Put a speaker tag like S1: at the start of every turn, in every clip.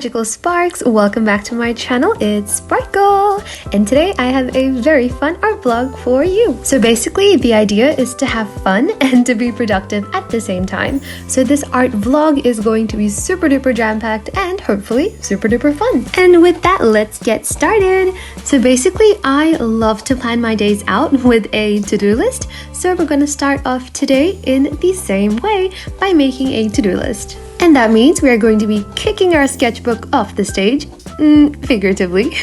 S1: magical sparks, welcome back to my channel. It's Sparkle, and today I have a very fun art vlog for you. So basically the idea is to have fun and to be productive at the same time. So this art vlog is going to be super duper jam-packed and hopefully super duper fun. And with that, let's get started. So basically I love to plan my days out with a to-do list. So we're going to start off today in the same way by making a to-do list. And that means we are going to be kicking our sketchbook off the stage, figuratively,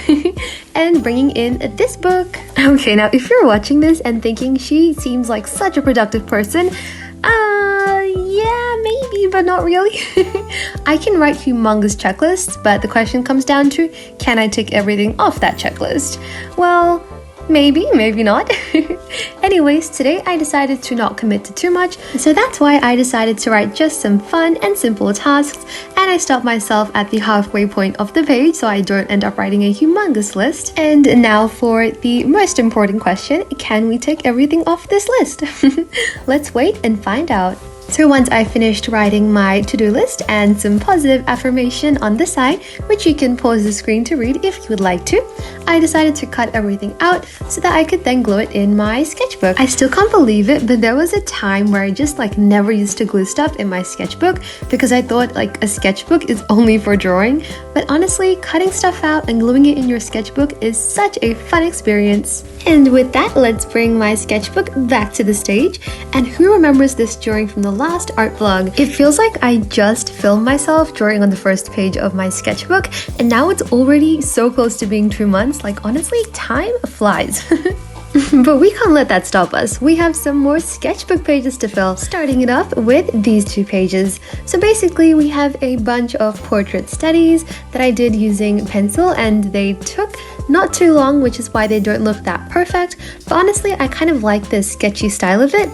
S1: and bringing in this book. Okay, now if you're watching this and thinking she seems like such a productive person, yeah, maybe, but not really. I can write humongous checklists, but the question comes down to, can I tick everything off that checklist? Well, maybe, maybe not. Anyways, today I decided to not commit to too much, so that's why I decided to write just some fun and simple tasks, and I stopped myself at the halfway point of the page so I don't end up writing a humongous list. And now for the most important question, can we tick everything off this list? Let's wait and find out. So once I finished writing my to-do list and some positive affirmation on the side, which you can pause the screen to read if you would like to, I decided to cut everything out so that I could then glue it in my sketchbook. I still can't believe it, but there was a time where I just never used to glue stuff in my sketchbook because I thought a sketchbook is only for drawing. But honestly, cutting stuff out and gluing it in your sketchbook is such a fun experience. And with that, let's bring my sketchbook back to the stage. And who remembers this drawing from the last art vlog? It feels like I just filmed myself drawing on the first page of my sketchbook, and now it's already so close to being 2 months. Honestly, time flies. But we can't let that stop us. We have some more sketchbook pages to fill, starting it off with these 2 pages. So basically we have a bunch of portrait studies that I did using pencil, and they took not too long, which is why they don't look that perfect, but honestly I kind of like the sketchy style of it.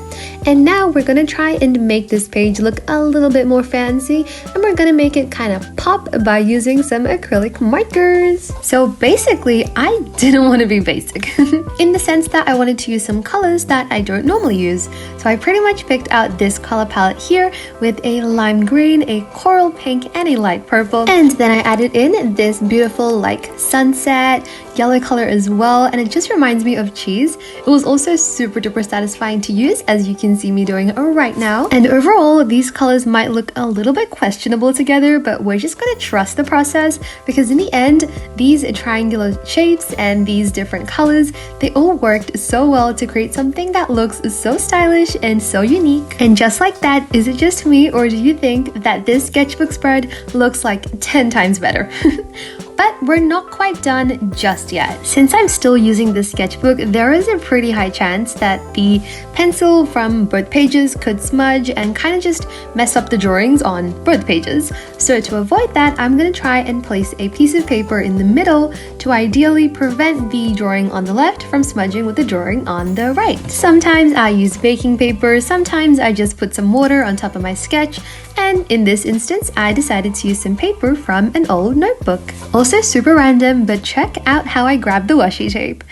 S1: And now we're gonna try and make this page look a little bit more fancy, and we're gonna make it kind of pop by using some acrylic markers. So basically I didn't want to be basic in the sense that I wanted to use some colors that I don't normally use. So I pretty much picked out this color palette here with a lime green, a coral pink, and a light purple, and then I added in this beautiful sunset yellow color as well, and it just reminds me of cheese. It was also super duper satisfying to use, as you can see me doing right now. And overall, these colors might look a little bit questionable together, but we're just gonna trust the process, because in the end, these triangular shapes and these different colors, they all worked so well to create something that looks so stylish and so unique. And just like that, is it just me, or do you think that this sketchbook spread looks like 10 times better? But we're not quite done just yet. Since I'm still using this sketchbook, there is a pretty high chance that the pencil from both pages could smudge and kind of just mess up the drawings on both pages. So to avoid that, I'm going to try and place a piece of paper in the middle to ideally prevent the drawing on the left from smudging with the drawing on the right. Sometimes I use baking paper, sometimes I just put some water on top of my sketch, and in this instance, I decided to use some paper from an old notebook. Also super random, but check out how I grabbed the washi tape.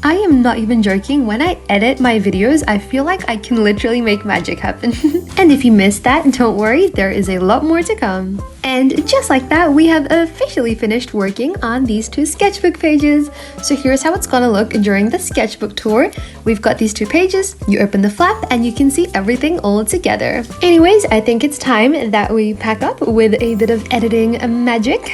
S1: I am not even joking, when I edit my videos, I feel like I can literally make magic happen. And if you missed that, don't worry, there is a lot more to come. And just like that, we have officially finished working on these 2 sketchbook pages. So here's how it's gonna look during the sketchbook tour. We've got these 2 pages, you open the flap and you can see everything all together. Anyways, I think it's time that we pack up with a bit of editing magic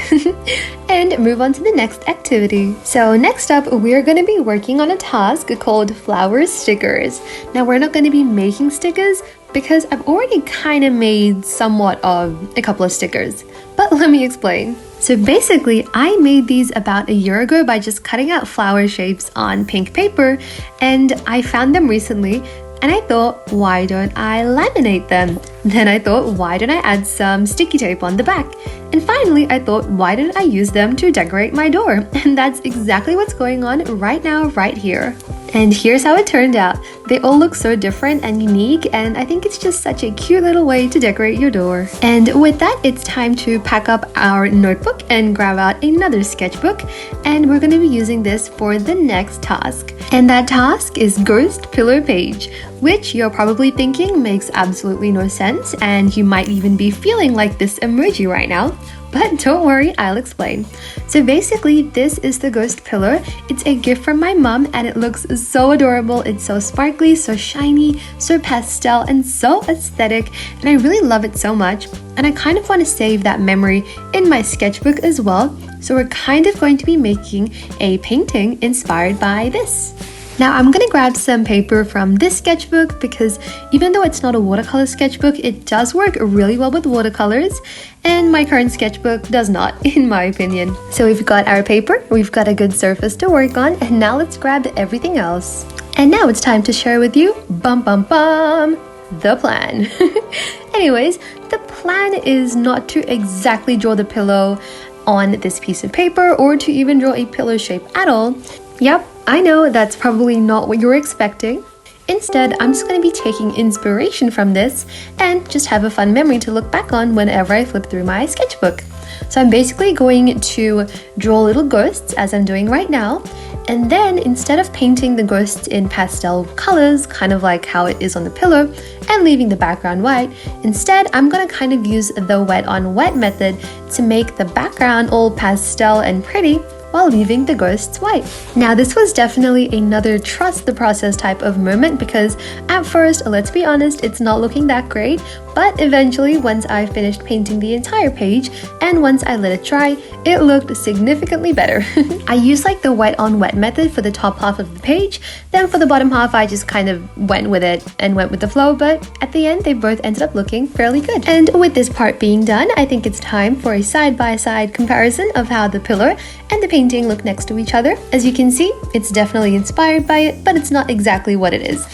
S1: and move on to the next activity. So next up, we're gonna be working on a task called flower stickers. Now we're not gonna be making stickers, because I've already kind of made somewhat of a couple of stickers, but let me explain. So basically, I made these about a year ago by just cutting out flower shapes on pink paper, and I found them recently, and I thought, why don't I laminate them? Then I thought, why don't I add some sticky tape on the back? And finally, I thought, why didn't I use them to decorate my door? And that's exactly what's going on right now, right here. And here's how it turned out. They all look so different and unique, and I think it's just such a cute little way to decorate your door. And with that, it's time to pack up our notebook and grab out another sketchbook, and we're going to be using this for the next task. And that task is Ghost Pillow Page, which you're probably thinking makes absolutely no sense, and you might even be feeling like this emoji right now. but don't worry, I'll explain. So basically, this is the ghost pillow. It's a gift from my mom and it looks so adorable. It's so sparkly, so shiny, so pastel, and so aesthetic, and I really love it so much. And I kind of want to save that memory in my sketchbook as well. So we're kind of going to be making a painting inspired by this. Now I'm gonna grab some paper from this sketchbook because even though it's not a watercolor sketchbook, it does work really well with watercolors, and my current sketchbook does not, in my opinion. So we've got our paper, we've got a good surface to work on, and now let's grab everything else. And now it's time to share with you, the plan. Anyways, the plan is not to exactly draw the pillow on this piece of paper or to even draw a pillow shape at all. Yep, I know that's probably not what you're expecting. Instead, I'm just going to be taking inspiration from this and just have a fun memory to look back on whenever I flip through my sketchbook. So I'm basically going to draw little ghosts as I'm doing right now. And then instead of painting the ghosts in pastel colors, kind of like how it is on the pillow, and leaving the background white, instead I'm going to kind of use the wet on wet method to make the background all pastel and pretty, while leaving the ghosts white. Now this was definitely another trust the process type of moment because at first, let's be honest, it's not looking that great, but eventually once I finished painting the entire page and once I let it dry, it looked significantly better. I used like the wet on wet method for the top half of the page, then for the bottom half I just kind of went with it and went with the flow, but at the end they both ended up looking fairly good. And with this part being done, I think it's time for a side-by-side comparison of how the pillar and the painting look next to each other. As you can see, it's definitely inspired by it, but it's not exactly what it is.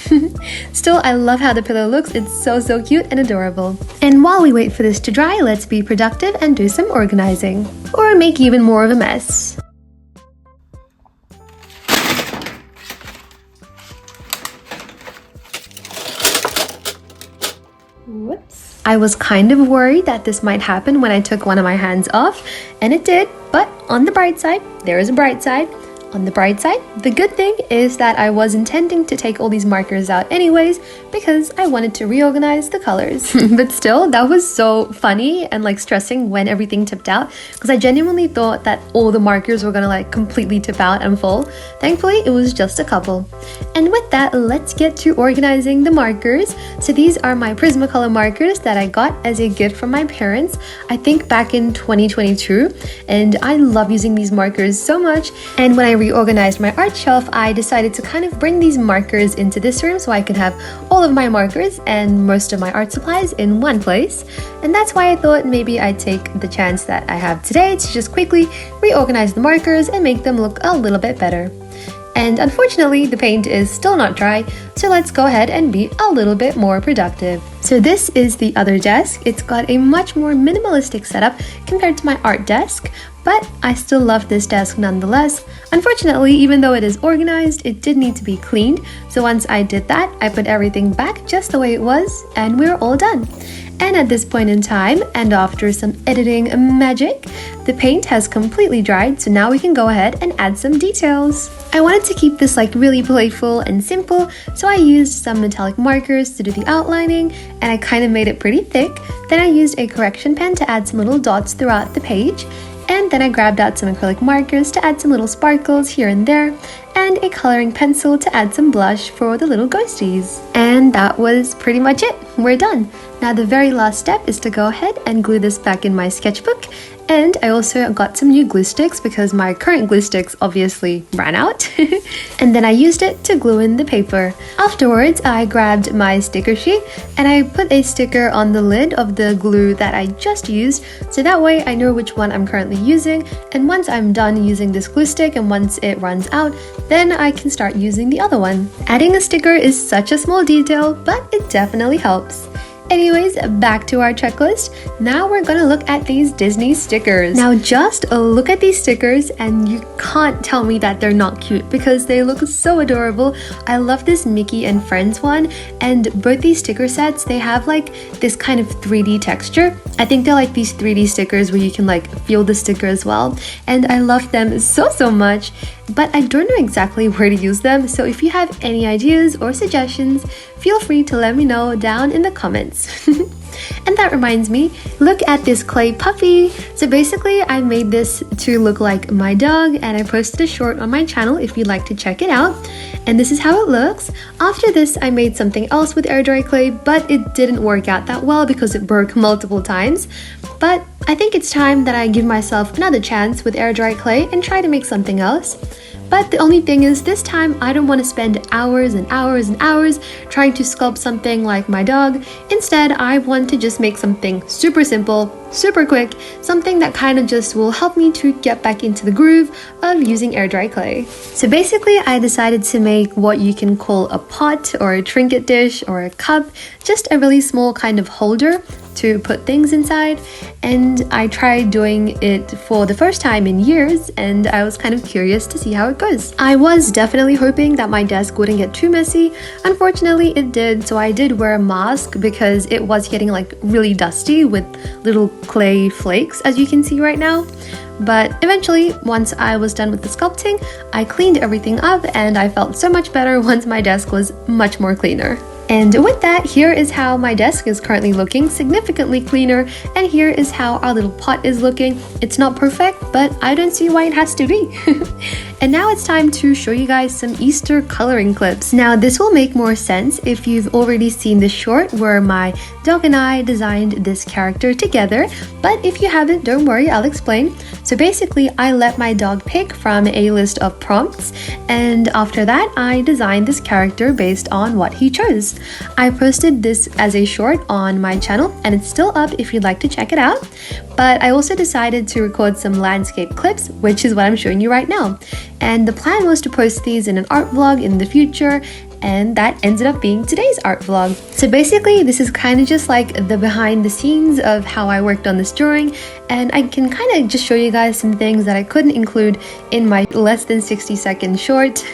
S1: Still, I love how the pillow looks. It's so cute and adorable. And while we wait for this to dry, let's be productive and do some organizing. Or make even more of a mess. Whoops. I was kind of worried that this might happen when I took one of my hands off, and it did, but on the bright side, there is a bright side. On the bright side, the good thing is that I was intending to take all these markers out anyways because I wanted to reorganize the colors. But still, that was so funny and like stressing when everything tipped out because I genuinely thought that all the markers were gonna like completely tip out and fall. Thankfully, it was just a couple. And with that, let's get to organizing the markers. So these are my Prismacolor markers that I got as a gift from my parents, I think back in 2022. And I love using these markers so much. And when I reorganized my art shelf, I decided to kind of bring these markers into this room so I could have all of my markers and most of my art supplies in one place. And that's why I thought maybe I'd take the chance that I have today to just quickly reorganize the markers and make them look a little bit better. And unfortunately, the paint is still not dry, so let's go ahead and be a little bit more productive. So this is the other desk. It's got a much more minimalistic setup compared to my art desk, but I still love this desk nonetheless. Unfortunately, even though it is organized, it did need to be cleaned. So once I did that, I put everything back just the way it was, and we're all done. And at this point in time, and after some editing magic, the paint has completely dried, so now we can go ahead and add some details. I wanted to keep this like really playful and simple, so I used some metallic markers to do the outlining, and I kind of made it pretty thick. Then I used a correction pen to add some little dots throughout the page, and then I grabbed out some acrylic markers to add some little sparkles here and there, and a coloring pencil to add some blush for the little ghosties. And that was pretty much it. We're done. Now the very last step is to go ahead and glue this back in my sketchbook. And I also got some new glue sticks because my current glue sticks obviously ran out. And then I used it to glue in the paper. Afterwards, I grabbed my sticker sheet and I put a sticker on the lid of the glue that I just used, so that way I know which one I'm currently using, and once I'm done using this glue stick and once it runs out, then I can start using the other one. Adding a sticker is such a small detail, but it definitely helps. Anyways, back to our checklist. Now we're gonna look at these Disney stickers. Now just look at these stickers and you can't tell me that they're not cute because they look so adorable. I love this Mickey and Friends one, and both these sticker sets, they have like this kind of 3D texture. I think they're like these 3D stickers where you can like feel the sticker as well, and I love them so much. But I don't know exactly where to use them, so if you have any ideas or suggestions, feel free to let me know down in the comments. months. And that reminds me, look at this clay puppy. So basically I made this to look like my dog, and I posted a short on my channel if you'd like to check it out. And this is how it looks. After this I made something else with air dry clay, but it didn't work out that well because it broke multiple times. But I think it's time that I give myself another chance with air dry clay and try to make something else. But the only thing is, this time I don't want to spend hours and hours and hours trying to sculpt something like my dog. Instead, I want to just make something super simple, super quick, something that kind of just will help me to get back into the groove of using air dry clay. So basically I decided to make what you can call a pot or a trinket dish or a cup, just a really small kind of holder to put things inside. And I tried doing it for the first time in years, and I was kind of curious to see how it goes. I was definitely hoping that my desk wouldn't get too messy. Unfortunately it did, so I did wear a mask because it was getting like really dusty with little clay flakes, as you can see right now. But eventually, once I was done with the sculpting, I cleaned everything up and I felt so much better once my desk was much more cleaner. And with that, here is how my desk is currently looking, significantly cleaner, and here is how our little pot is looking. It's not perfect, but I don't see why it has to be. And now it's time to show you guys some Easter coloring clips. Now this will make more sense if you've already seen the short where my dog and I designed this character together, but if you haven't, don't worry, I'll explain. So basically, I let my dog pick from a list of prompts, and after that, I designed this character based on what he chose. I posted this as a short on my channel, and it's still up if you'd like to check it out. But I also decided to record some landscape clips, which is what I'm showing you right now. And the plan was to post these in an art vlog in the future, and that ended up being today's art vlog. So basically, this is kind of just like the behind the scenes of how I worked on this drawing, and I can kind of just show you guys some things that I couldn't include in my less than 60-second short.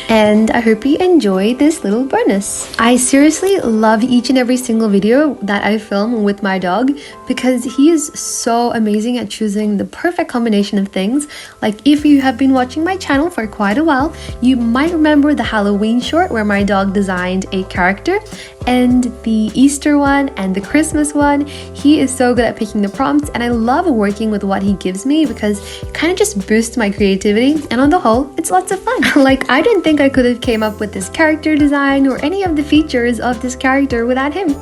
S1: And I hope you enjoy this little bonus. I seriously love each and every single video that I film with my dog because he is so amazing at choosing the perfect combination of things. Like, if you have been watching my channel for quite a while, you might remember the Halloween short where my dog designed a character, and the Easter one and the Christmas one. He is so good at picking the prompts, and I love working with what he gives me because it kind of just boosts my creativity, and on the whole, it's lots of fun. Like, I don't think I could have came up with this character design or any of the features of this character without him.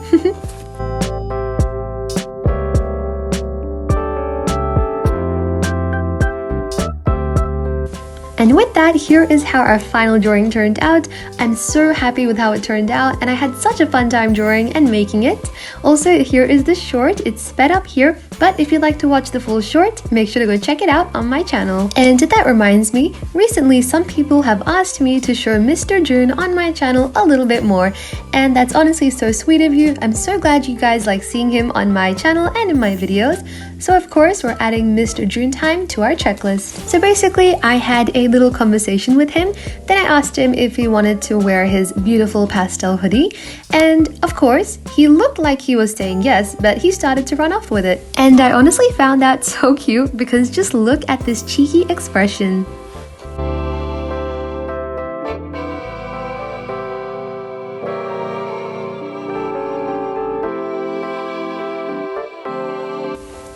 S1: And with that, here is how our final drawing turned out. I'm so happy with how it turned out, and I had such a fun time drawing and making it. Also, here is the short. It's sped up here, but if you'd like to watch the full short, make sure to go check it out on my channel. And that reminds me, recently some people have asked me to show Mr. June on my channel a little bit more, and that's honestly so sweet of you. I'm so glad you guys like seeing him on my channel and in my videos. So of course, we're adding Mr. June time to our checklist. So basically, I had a little conversation with him. Then I asked him if he wanted to wear his beautiful pastel hoodie. And of course, he looked like he was saying yes, but he started to run off with it. And I honestly found that so cute because just look at this cheeky expression.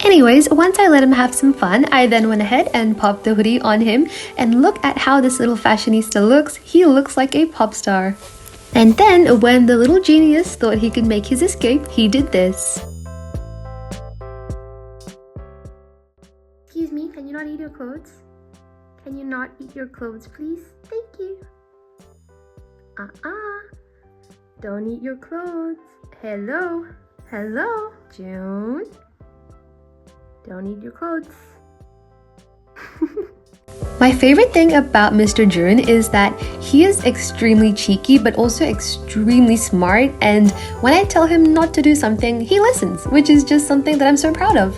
S1: Anyways, once I let him have some fun, I then went ahead and popped the hoodie on him, and look at how this little fashionista looks. He looks like a pop star. And then, when the little genius thought he could make his escape, he did this. Excuse me, can you not eat your clothes? Can you not eat your clothes, please? Thank you. Don't eat your clothes. Hello? Hello? June? Don't eat your clothes. My favorite thing about Mr. June is that he is extremely cheeky but also extremely smart, and when I tell him not to do something, he listens, which is just something that I'm so proud of.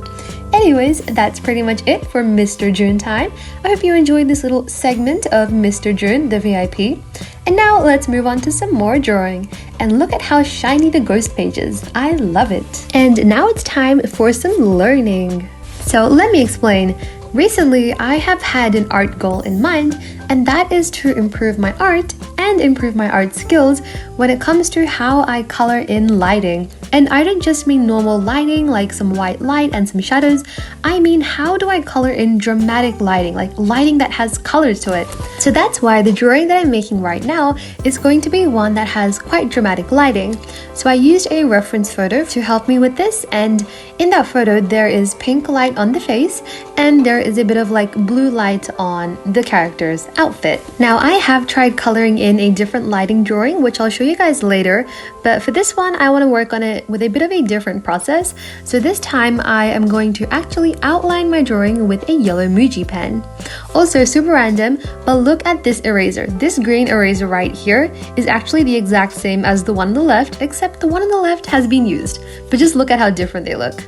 S1: Anyways, that's pretty much it for Mr. June time. I hope you enjoyed this little segment of Mr. June, the VIP. And now let's move on to some more drawing. And look at how shiny the ghost page is. I love it. And now it's time for some learning. So let me explain. Recently, I have had an art goal in mind, and that is to improve my art and improve my art skills when it comes to how I color in lighting. And I don't just mean normal lighting like some white light and some shadows. I mean, how do I color in dramatic lighting, like lighting that has colors to it? So that's why the drawing that I'm making right now is going to be one that has quite dramatic lighting. So I used a reference photo to help me with this, and in that photo there is pink light on the face and there is a bit of like blue light on the character's outfit. Now I have tried coloring in a different lighting drawing, which I'll show you guys later, but for this one I want to work on it with a bit of a different process. So this time I am going to actually outline my drawing with a yellow Muji pen. Also super random, but look at this eraser. This green eraser right here is actually the exact same as the one on the left, except the one on the left has been used. But just look at how different they look.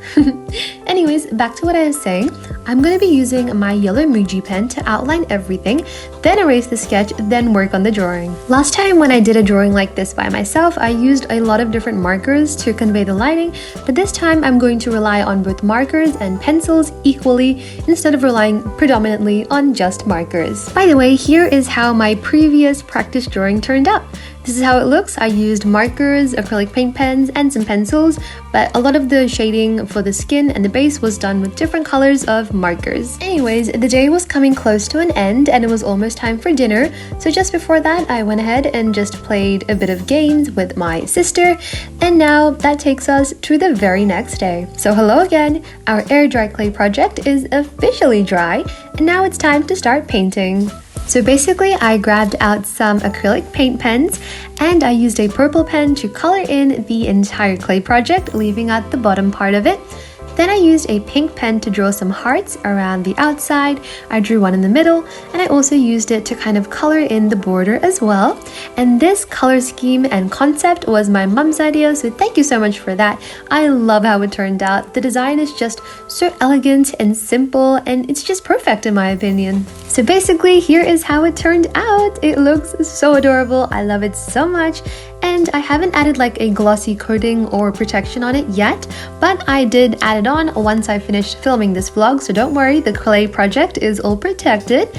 S1: Anyways, back to what I was saying. I'm going to be using my yellow Muji pen to outline everything, then erase the sketch, then work on the drawing. Last time when I did a drawing like this by myself, I used a lot of different markers to convey the lighting, but this time I'm going to rely on both markers and pencils equally instead of relying predominantly on just markers. By the way, here is how my previous practice drawing turned out. This is how it looks. I used markers, acrylic paint pens, and some pencils, but a lot of the shading for the skin and the base was done with different colors of markers. Anyways, the day was coming close to an end and it was almost time for dinner, so just before that I went ahead and just played a bit of games with my sister, and now that takes us to the very next day. So hello again, our air dry clay project is officially dry, and now it's time to start painting. So basically I grabbed out some acrylic paint pens and I used a purple pen to color in the entire clay project, leaving out the bottom part of it. Then I used a pink pen to draw some hearts around the outside. I drew one in the middle, and I also used it to kind of color in the border as well. And this color scheme and concept was my mom's idea, so thank you so much for that. I love how it turned out. The design is just so elegant and simple, and it's just perfect in my opinion. So basically, here is how it turned out. It looks so adorable. I love it so much. And I haven't added like a glossy coating or protection on it yet, but I did add it on once I finished filming this vlog, so don't worry, the clay project is all protected.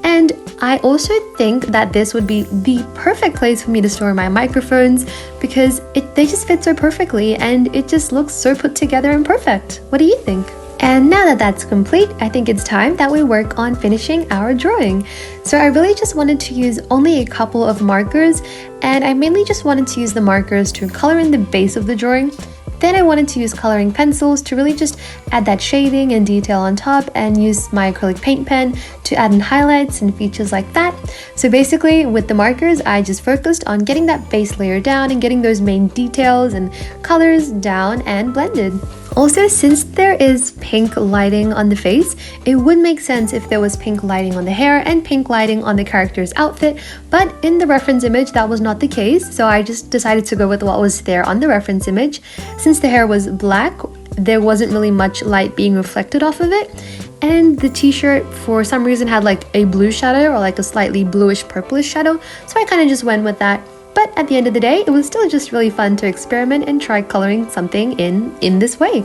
S1: And I also think that this would be the perfect place for me to store my microphones because they just fit so perfectly and it just looks so put together and perfect. What do you think? And now that that's complete, I think it's time that we work on finishing our drawing. So I really just wanted to use only a couple of markers, and I mainly just wanted to use the markers to color in the base of the drawing. Then I wanted to use coloring pencils to really just add that shading and detail on top, and use my acrylic paint pen to add in highlights and features like that. So basically with the markers, I just focused on getting that base layer down and getting those main details and colors down and blended. Also, since there is pink lighting on the face, it would make sense if there was pink lighting on the hair and pink lighting on the character's outfit, but in the reference image that was not the case, so I just decided to go with what was there on the reference image. Since the hair was black, there wasn't really much light being reflected off of it, and the t-shirt for some reason had like a blue shadow or like a slightly bluish purplish shadow, so I kind of just went with that. But at the end of the day, it was still just really fun to experiment and try coloring something in this way.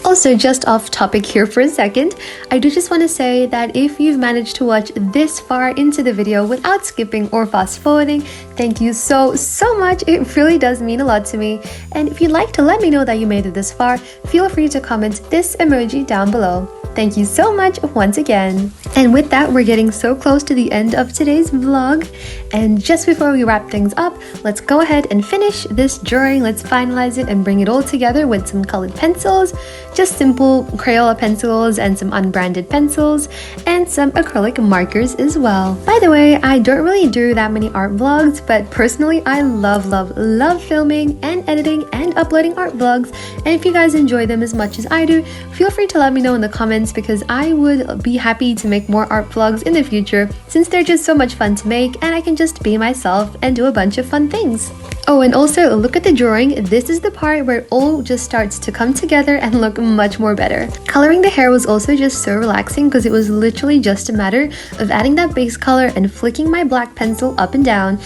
S1: Also, just off topic here for a second, I do just want to say that if you've managed to watch this far into the video without skipping or fast forwarding, thank you so much. It really does mean a lot to me. And if you'd like to let me know that you made it this far, feel free to comment this emoji down below. Thank you so much once again. And with that, we're getting so close to the end of today's vlog. And just before we wrap things up, let's go ahead and finish this drawing. Let's finalize it and bring it all together with some colored pencils, just simple Crayola pencils and some unbranded pencils, and some acrylic markers as well. By the way, I don't really do that many art vlogs, but personally, I love filming and editing and uploading art vlogs. And if you guys enjoy them as much as I do, feel free to let me know in the comments, because I would be happy to make more art vlogs in the future, since they're just so much fun to make and I can just be myself and do a bunch of fun things. Oh, and also look at the drawing. This is the part where it all just starts to come together and look much more better. Coloring the hair was also just so relaxing because it was literally just a matter of adding that base color and flicking my black pencil up and down.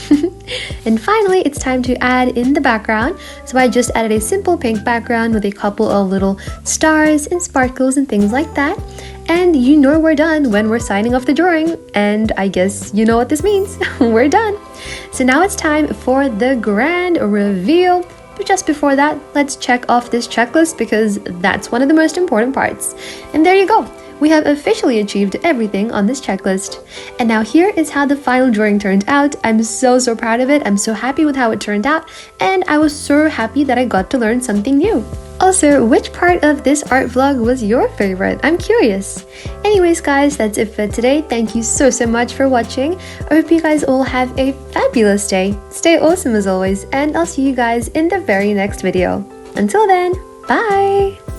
S1: And finally, it's time to add in the background. So I just added a simple pink background with a couple of little stars and sparkles and things like that. And you know we're done when we're signing off the drawing, and I guess you know what this means. We're done. So now it's time for the grand reveal. But just before that, let's check off this checklist because that's one of the most important parts. And there you go. We have officially achieved everything on this checklist. And now here is how the final drawing turned out. I'm so proud of it. I'm so happy with how it turned out, and I was so happy that I got to learn something new. Also, which part of this art vlog was your favorite? I'm curious. Anyways guys, that's it for today. Thank you so much for watching. I hope you guys all have a fabulous day. Stay awesome as always, and I'll see you guys in the very next video. Until then, bye!